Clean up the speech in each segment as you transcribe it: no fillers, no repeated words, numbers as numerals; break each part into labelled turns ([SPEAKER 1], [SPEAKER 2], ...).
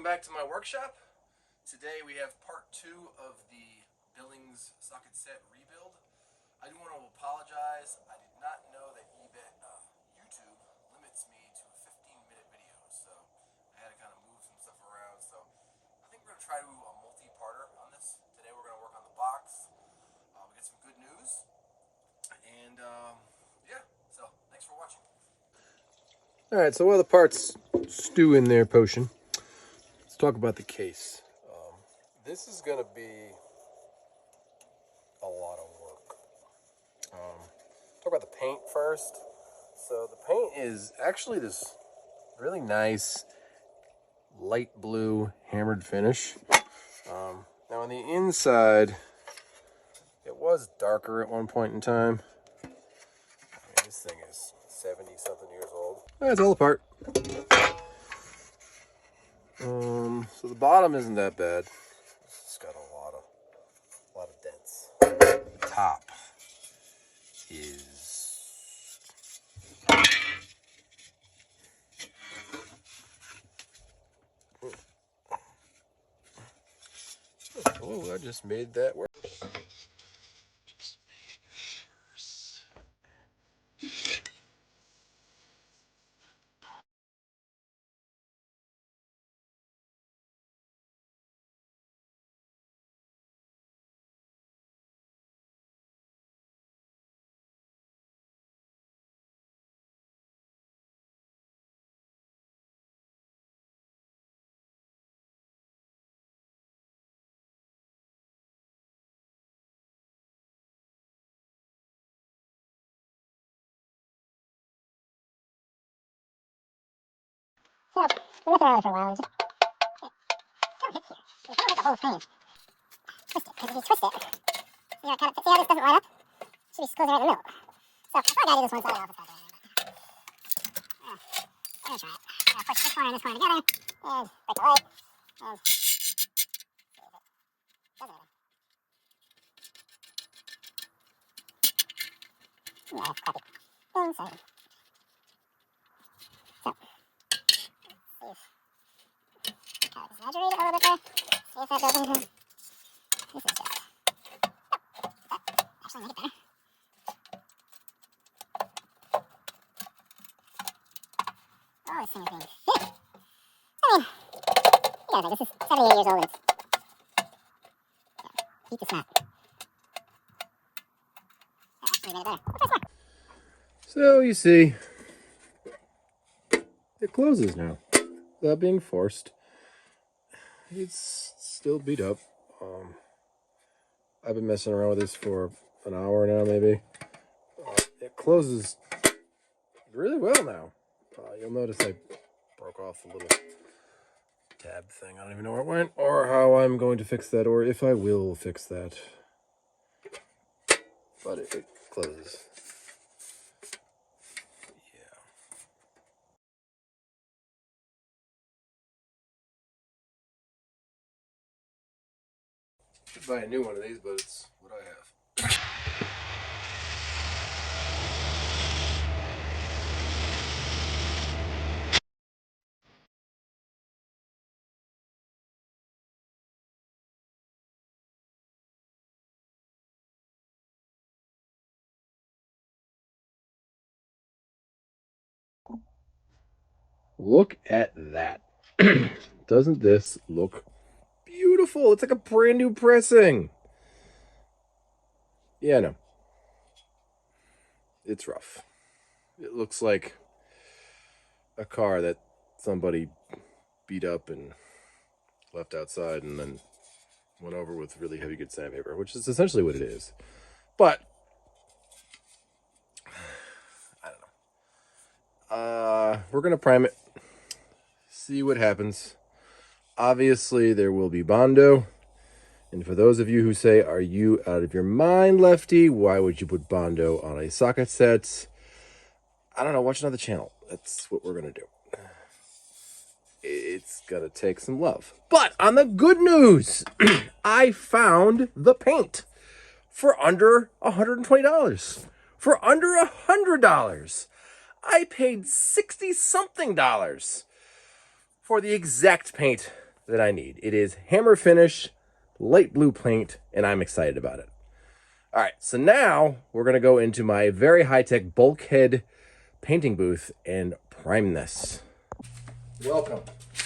[SPEAKER 1] back to my workshop. Today we have part 2 of the Billings socket set rebuild. I do want to apologize. I did not know that YouTube limits me to 15-minute videos, so I had to kind of move some stuff around. So I think we're going to try to do a multi-parter on this. Today we're going to work on the box. We get some good news. And yeah, so thanks for watching. Alright, so while the parts stew in their potion, let's talk about the case. This is going to be a lot of work. Talk about the paint first. So the paint is actually this really nice light blue hammered finish. Now on the inside, it was darker at one point in time. I mean, this thing is 70-something years old. It's all apart. So the bottom isn't that bad. It's got a lot of dents. The top is oh, I just made that work.
[SPEAKER 2] So, we left it around for a while and just, don't hit here. You don't hit the whole frame. Twist it, because if you twist it, you gotta kind of, see how this doesn't line up? It should be closing right in the middle. So, I thought I gotta do this one side off, it's not going in, but we're gonna try it. I'm gonna push this corner and this corner together, and break the light, and see if it does anything. Yeah, that's crappy thing, so. Exaggerate it a little bit there. See if that does anything. This is just. Actually, make it better. Oh, this thing is being hit. I mean, you guys know this is 78 years old and it's. Yeah, heat the snap. That actually made it better. We'll try some more.
[SPEAKER 1] So you see, it closes now without being forced. It's still beat up. I've been messing around with this for an hour now, maybe. It closes really well now. You'll notice I broke off the little tab thing. I don't even know where it went, or how I'm going to fix that, or if I will fix that. But it closes. Yeah. Should buy a new one of these, but it's what I have. Look at that. Doesn't this look beautiful? It's like a brand new pressing. Yeah, no. It's rough. It looks like a car that somebody beat up and left outside and then went over with really heavy good sandpaper, which is essentially what it is. But I don't know. We're gonna prime it, see what happens. Obviously, there will be Bondo. And for those of you who say, are you out of your mind, Lefty? Why would you put Bondo on a socket set? I don't know. Watch another channel. That's what we're going to do. It's going to take some love. But on the good news, I found the paint for under $120. For under $100. I paid $60-something for the exact paint that I need. It is hammer finish, light blue paint, and I'm excited about it. All right, so now we're going to go into my very high-tech bulkhead painting booth and prime this. Welcome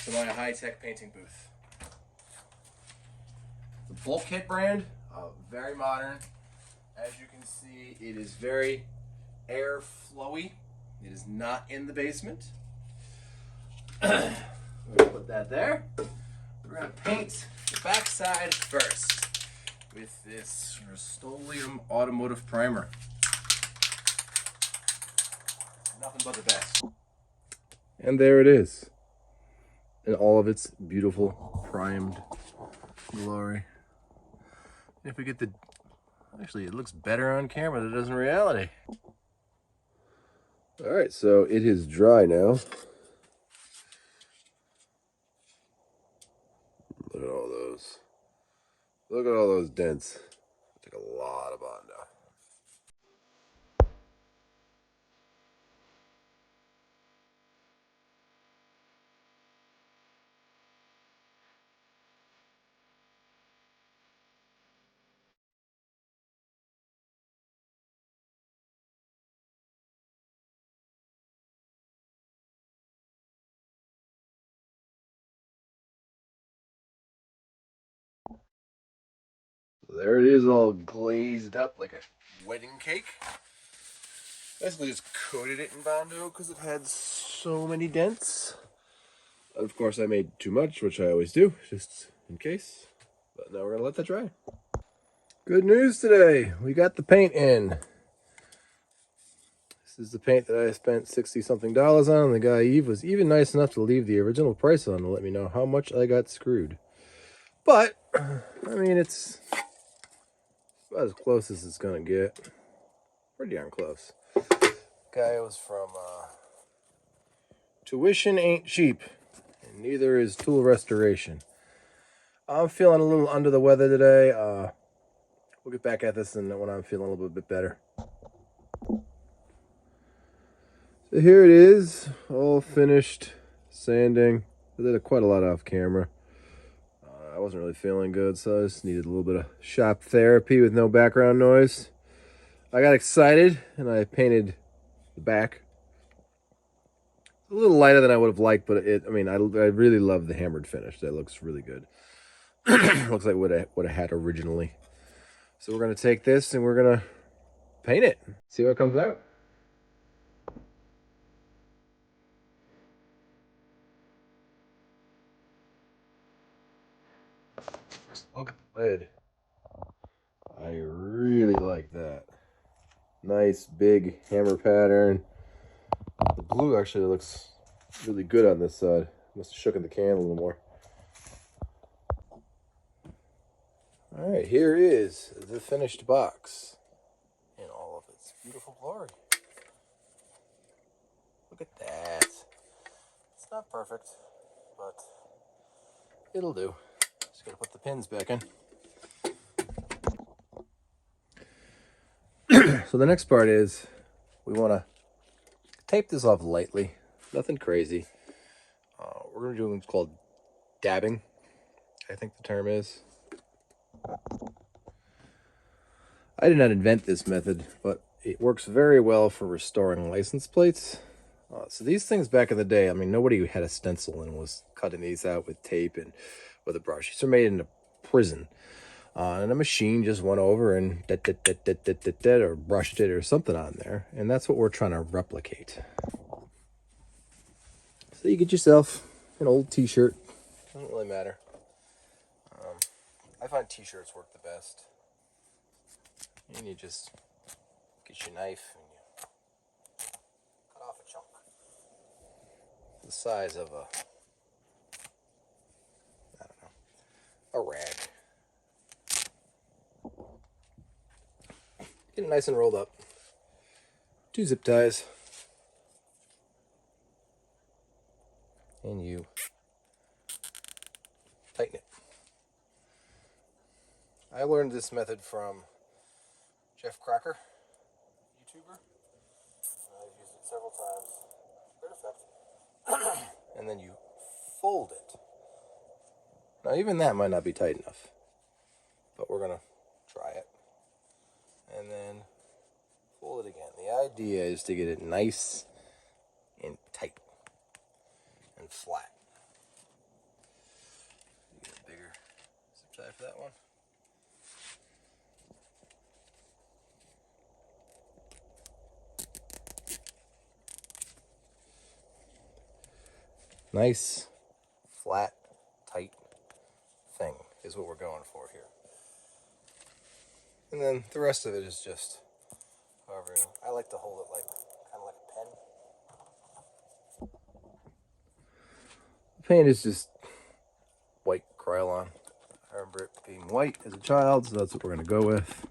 [SPEAKER 1] to my high-tech painting booth. The Bulkhead brand, very modern. As you can see, it is very air flowy. It is not in the basement. We're gonna put that there. We're gonna paint the backside first with this Rust-Oleum Automotive Primer. Nothing but the best. And there it is, in all of its beautiful primed glory. If we get the, actually it looks better on camera than it does in reality. All right, so it is dry now. Look at all those. Look at all those dents. Took a lot of Bondo. There it is, all glazed up like a wedding cake. Basically just coated it in Bondo because it had so many dents. And of course I made too much, which I always do, just in case. But now we're gonna let that dry. Good news today, we got the paint in. This is the paint that I spent $60-something on. The guy Eve was even nice enough to leave the original price on to let me know how much I got screwed. But, I mean, it's about as close as it's gonna get. Pretty darn close. Guy was from Tuition Ain't Cheap, and neither is Tool Restoration. I'm feeling a little under the weather today. We'll get back at this when I'm feeling a little bit better. So here it is, all finished sanding. I did quite a lot off camera. I wasn't really feeling good, so I just needed a little bit of shop therapy with no background noise. I got excited and I painted the back. A little lighter than I would have liked, but I really love the hammered finish. That looks really good. Looks like what I had originally. So we're gonna take this and we're gonna paint it. See what comes out. Look at the lid. I really like that. Nice big hammer pattern. The blue actually looks really good on this side. Must have shooken the can a little more. All right, here is the finished box in all of its beautiful glory. Look at that. It's not perfect, but it'll do. Just gotta put the pins back in. So the next part is we want to tape this off lightly. Nothing crazy. We're going to do what's called dabbing, I think the term is. I did not invent this method, but it works very well for restoring license plates. So these things back in the day, I mean, nobody had a stencil and was cutting these out with tape and with a brush. These are made in a prison. And a machine just went over and or brushed it or something on there. And that's what we're trying to replicate. So you get yourself an old t-shirt. Doesn't really matter. I find t-shirts work the best. And you just get your knife and you cut off a chunk. The size of a rag. Get it nice and rolled up. 2 zip ties. And you tighten it. I learned this method from Jeff Crocker, YouTuber. I've used it several times. Great effect. And then you fold it. Now even that might not be tight enough, but we're gonna try it. And then pull it again. The idea is to get it nice and tight and flat. Get a bigger zip tie for that one. Nice, flat, tight thing is what we're going for here. And then the rest of it is just however, I like to hold it like kind of like a pen. The paint is just white Krylon. I remember it being white as a child, so that's what we're gonna go with.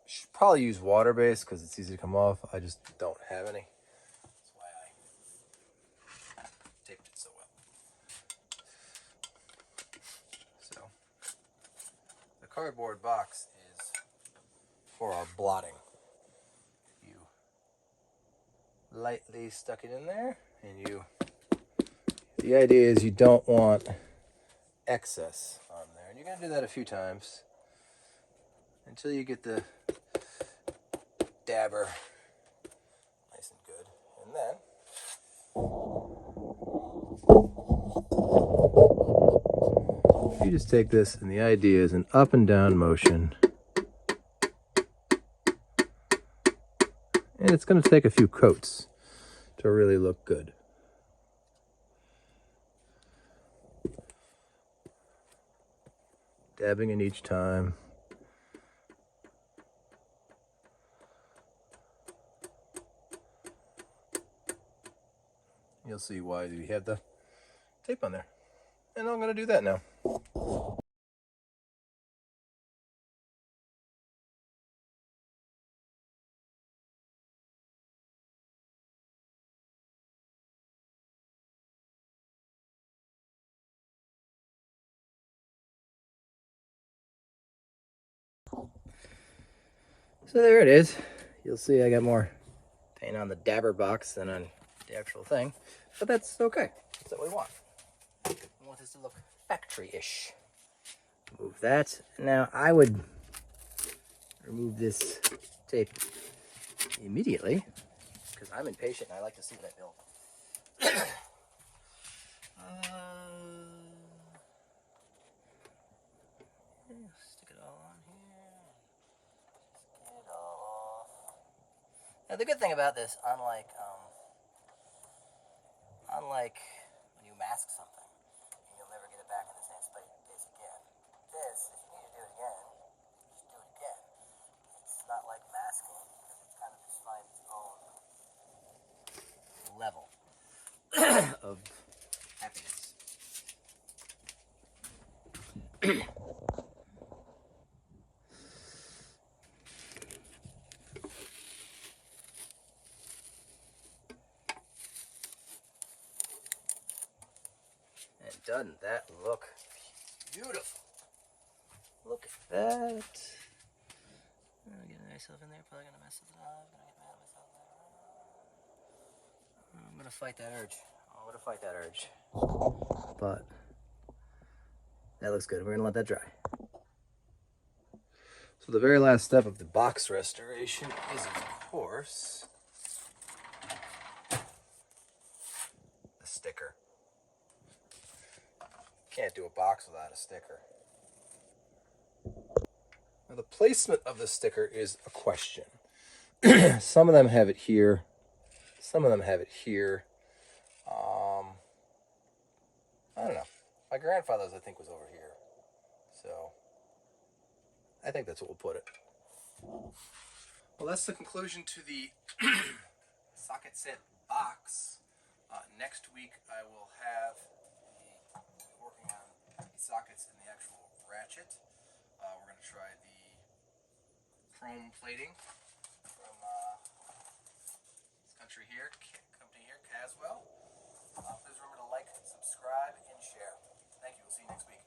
[SPEAKER 1] Should probably use water-based because it's easy to come off. I just don't have any. That's why I taped it so well. So the cardboard box is for our blotting. You lightly stuck it in there, and the idea is you don't want excess on there. And you're going to do that a few times until you get the dabber nice and good. And then you just take this, and the idea is an up and down motion. And it's going to take a few coats to really look good. Dabbing in each time. You'll see why we have the tape on there. And I'm going to do that now. So there it is. You'll see I got more paint on the dabber box than on the actual thing. But that's okay. That's what we want. We want this to look factory-ish. Move that. Now I would remove this tape immediately because I'm impatient and I like to see what I build. Stick it all on here. Just get it all off. Now the good thing about this, unlike when you mask something, you'll never get it back in the same place again. This, if you need to do it again, just do it again. It's not like masking because it's kind of just finds its own level of happiness. And doesn't that look beautiful? Look at that. I'm getting myself in there, probably gonna mess it up. I'm gonna fight that urge. I'm gonna fight that urge. But that looks good. We're gonna let that dry. So the very last step of the box restoration is, of course, the sticker. Can't do a box without a sticker. Now the placement of the sticker is a question. Some of them have it here. Some of them have it here. I don't know. My grandfather's, I think, was over here. So I think that's what we'll put it. Well, that's the conclusion to the socket set box. Next week I will have working on the sockets and the actual ratchet. We're going to try the chrome plating from this company here, Caswell. Please remember to like, subscribe, and share. Thank you. We'll see you next week.